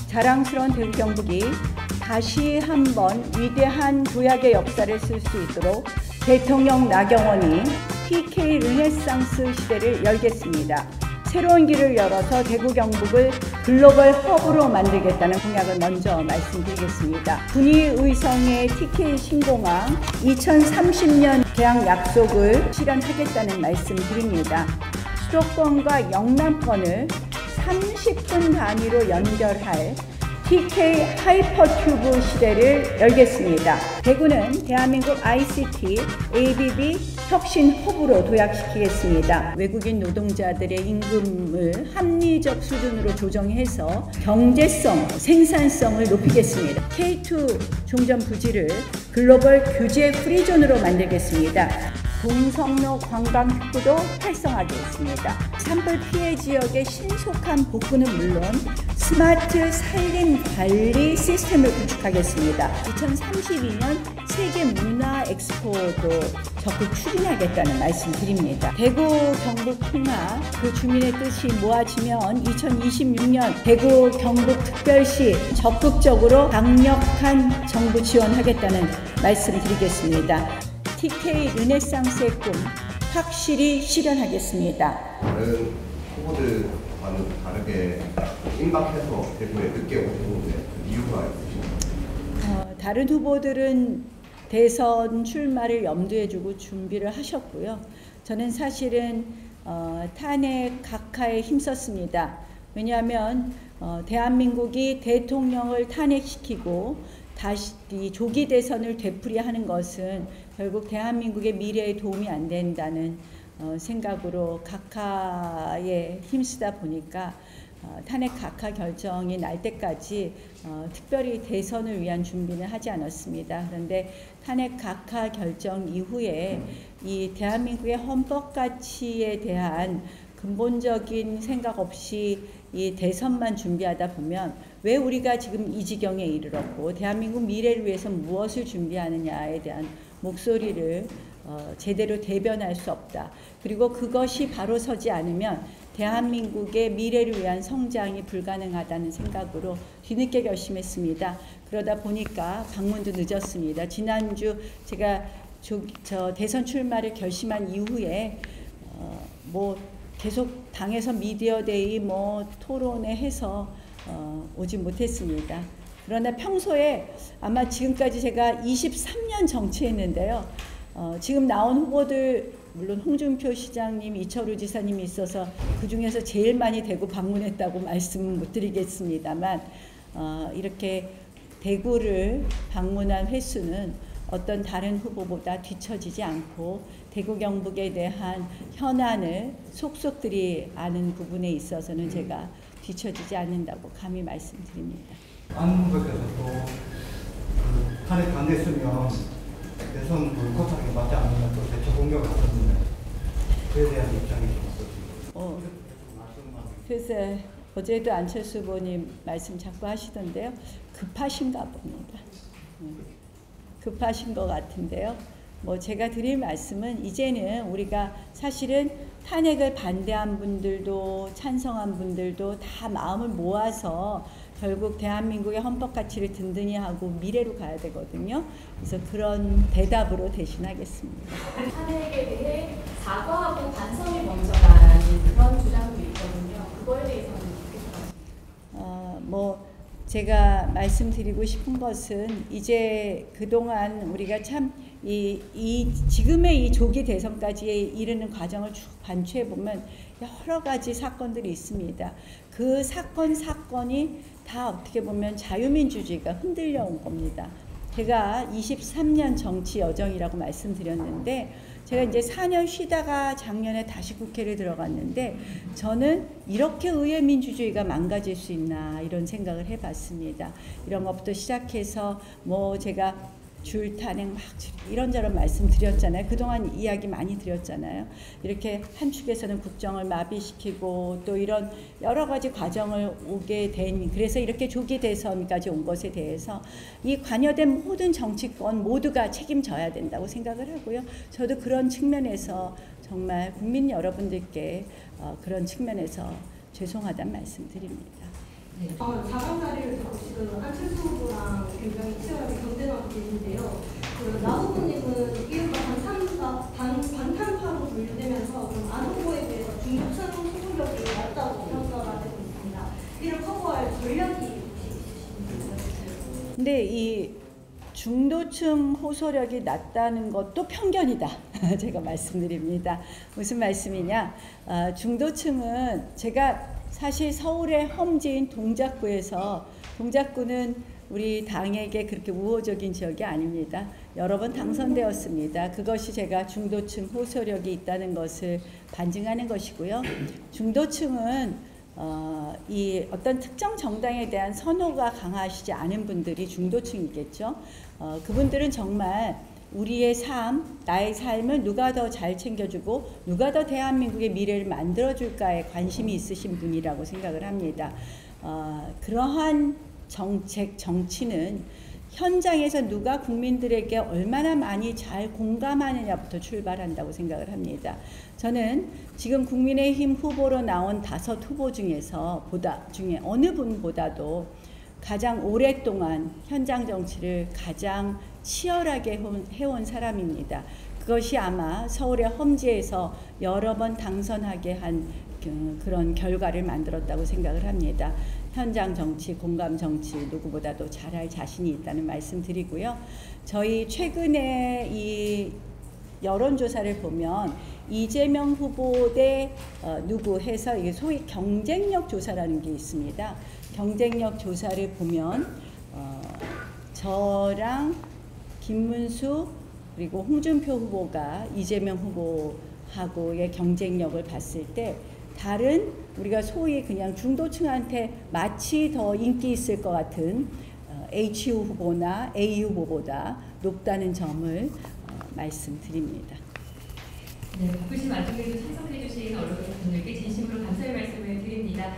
자랑스러운 대구 경북이 다시 한번 위대한 도약의 역사를 쓸 수 있도록 대통령 나경원이 TK 르네상스 시대를 열겠습니다. 새로운 길을 열어서 대구 경북을 글로벌 허브로 만들겠다는 공약을 먼저 말씀드리겠습니다. 군위의성의 TK 신공항 2030년 개항 약속을 실현하겠다는 말씀드립니다. 수도권과 영남권을 30분 단위로 연결할 TK 하이퍼튜브 시대를 열겠습니다. 대구는 대한민국 ICT, ABB 혁신 허브로 도약시키겠습니다. 외국인 노동자들의 임금을 합리적 수준으로 조정해서 경제성, 생산성을 높이겠습니다. K2 종전 부지를 글로벌 규제 프리존으로 만들겠습니다. 동성로 관광특구도 활성화되었습니다. 산불 피해 지역의 신속한 복구는 물론 스마트 산림 관리 시스템을 구축하겠습니다. 2032년 세계 문화 엑스포도 적극 추진하겠다는 말씀드립니다. 대구 경북 통합 그 주민의 뜻이 모아지면 2026년 대구 경북 특별시 적극적으로 강력한 정부 지원하겠다는 말씀드리겠습니다. TK 르네상스의 꿈 확실히 실현하겠습니다. 다른 후보들과는 다르게 임박해서 대구에 늦게 오셨는데 그 이유가 있으신가요? 다른 후보들은 대선 출마를 염두에 두고 준비를 하셨고요. 저는 사실은 탄핵 각하에 힘썼습니다. 왜냐하면 대한민국이 대통령을 탄핵시키고 다시 조기 대선을 되풀이하는 것은 결국 대한민국의 미래에 도움이 안 된다는 생각으로 각하에 힘쓰다 보니까 탄핵 각하 결정이 날 때까지 특별히 대선을 위한 준비는 하지 않았습니다. 그런데 탄핵 각하 결정 이후에 이 대한민국의 헌법 가치에 대한 근본적인 생각 없이 이 대선만 준비하다 보면 왜 우리가 지금 이 지경에 이르렀고 대한민국 미래를 위해서 무엇을 준비하느냐에 대한 목소리를 제대로 대변할 수 없다. 그리고 그것이 바로 서지 않으면 대한민국의 미래를 위한 성장이 불가능하다는 생각으로 뒤늦게 결심했습니다. 그러다 보니까 방문도 늦었습니다. 지난주 제가 대선 출마를 결심한 이후에 계속 당에서 미디어데이 토론회 해서 오지 못했습니다. 그러나 평소에 아마 지금까지 제가 23년 정치했는데요. 지금 나온 후보들 물론 홍준표 시장님, 이철우 지사님이 있어서 그중에서 제일 많이 대구 방문했다고 말씀은 못 드리겠습니다만 이렇게 대구를 방문한 횟수는 어떤 다른 후보보다 뒤처지지 않고 대구 경북에 대한 현안을 속속들이 아는 부분에 있어서는 제가 뒤처지지 않는다고 감히 말씀드립니다. 안 후보께서도 탄핵 반대했으면 대선 보이콧하기 맞지 않느냐 또 대처 공격을 하셨는데 그에 대한 입장이 좀 어떠세요? 글쎄 어제도 안철수 후보님 말씀 자꾸 하시던데요. 급하신가 봅니다. 급하신 것 같은데요. 제가 드릴 말씀은 이제는 우리가 사실은 탄핵을 반대한 분들도 찬성한 분들도 다 마음을 모아서 결국 대한민국의 헌법 가치를 든든히 하고 미래로 가야 되거든요. 그래서 그런 대답으로 대신하겠습니다. 탄핵에 대해 사과하고 반성이 먼저라는 그런 주장도 있거든요. 그거에 대해서는 어떻게 생각하십니까? 제가 말씀드리고 싶은 것은 이제 그동안 우리가 참 지금의 이 조기 대선까지 이르는 과정을 쭉 반추해 보면 여러 가지 사건들이 있습니다. 그 사건이 다 어떻게 보면 자유민주주의가 흔들려 온 겁니다. 제가 23년 정치 여정이라고 말씀드렸는데 제가 이제 4년 쉬다가 작년에 다시 국회를 들어갔는데 저는 이렇게 의회 민주주의가 망가질 수 있나 이런 생각을 해봤습니다. 이런 것부터 시작해서 제가 줄탄핵 이런저런 말씀드렸잖아요. 그동안 이야기 많이 드렸잖아요. 이렇게 한 축에서는 국정을 마비시키고 또 이런 여러 가지 과정을 오게 된 그래서 이렇게 조기 대선까지 온 것에 대해서 이 관여된 모든 정치권 모두가 책임져야 된다고 생각을 하고요. 저도 그런 측면에서 정말 국민 여러분들께 그런 측면에서 죄송하다는 말씀드립니다. 네. 4박 4일 그 안철수 후보랑 굉장히 치열하게 경쟁하고 있는데요. 그 나 후보님은 이른바 반탄파로 분류되면서 그럼 안 후보에 대해서 중도층 소속력이 낮다고 평가가 되고 있습니다. 이를 커버할 전략이 있으신가요? 근데 이 중도층 호소력이 낮다는 것도 편견이다. 제가 말씀드립니다. 무슨 말씀이냐? 중도층은 제가 사실 서울의 험지인 동작구에서, 동작구는 우리 당에게 그렇게 우호적인 지역이 아닙니다. 여러 번 당선되었습니다. 그것이 제가 중도층 호소력이 있다는 것을 반증하는 것이고요. 중도층은 이 어떤 특정 정당에 대한 선호가 강하시지 않은 분들이 중도층이겠죠. 그분들은 정말 우리의 삶, 나의 삶을 누가 더 잘 챙겨주고 누가 더 대한민국의 미래를 만들어줄까에 관심이 있으신 분이라고 생각을 합니다. 그러한 정책, 정치는 현장에서 누가 국민들에게 얼마나 많이 잘 공감하느냐부터 출발한다고 생각을 합니다. 저는 지금 국민의힘 후보로 나온 5 후보 중에 어느 분보다도 가장 오랫동안 현장 정치를 가장 치열하게 해온 사람입니다. 그것이 아마 서울의 험지에서 여러 번 당선하게 한 그런 결과를 만들었다고 생각을 합니다. 현장 정치, 공감 정치 누구보다도 잘할 자신이 있다는 말씀 드리고요. 저희 최근에 이 여론조사를 보면 이재명 후보 대 누구 해서 이게 소위 경쟁력 조사라는 게 있습니다. 경쟁력 조사를 보면 저랑 김문수 그리고 홍준표 후보가 이재명 후보하고의 경쟁력을 봤을 때 다른 우리가 소위 그냥 중도층한테 마치 더 인기 있을 것 같은 HU 후보나 A 후보보다 높다는 점을 말씀드립니다. 네, 바쁘신 와중에도 참석해 주신 언론분들께 진심으로 감사의 말씀을 드립니다.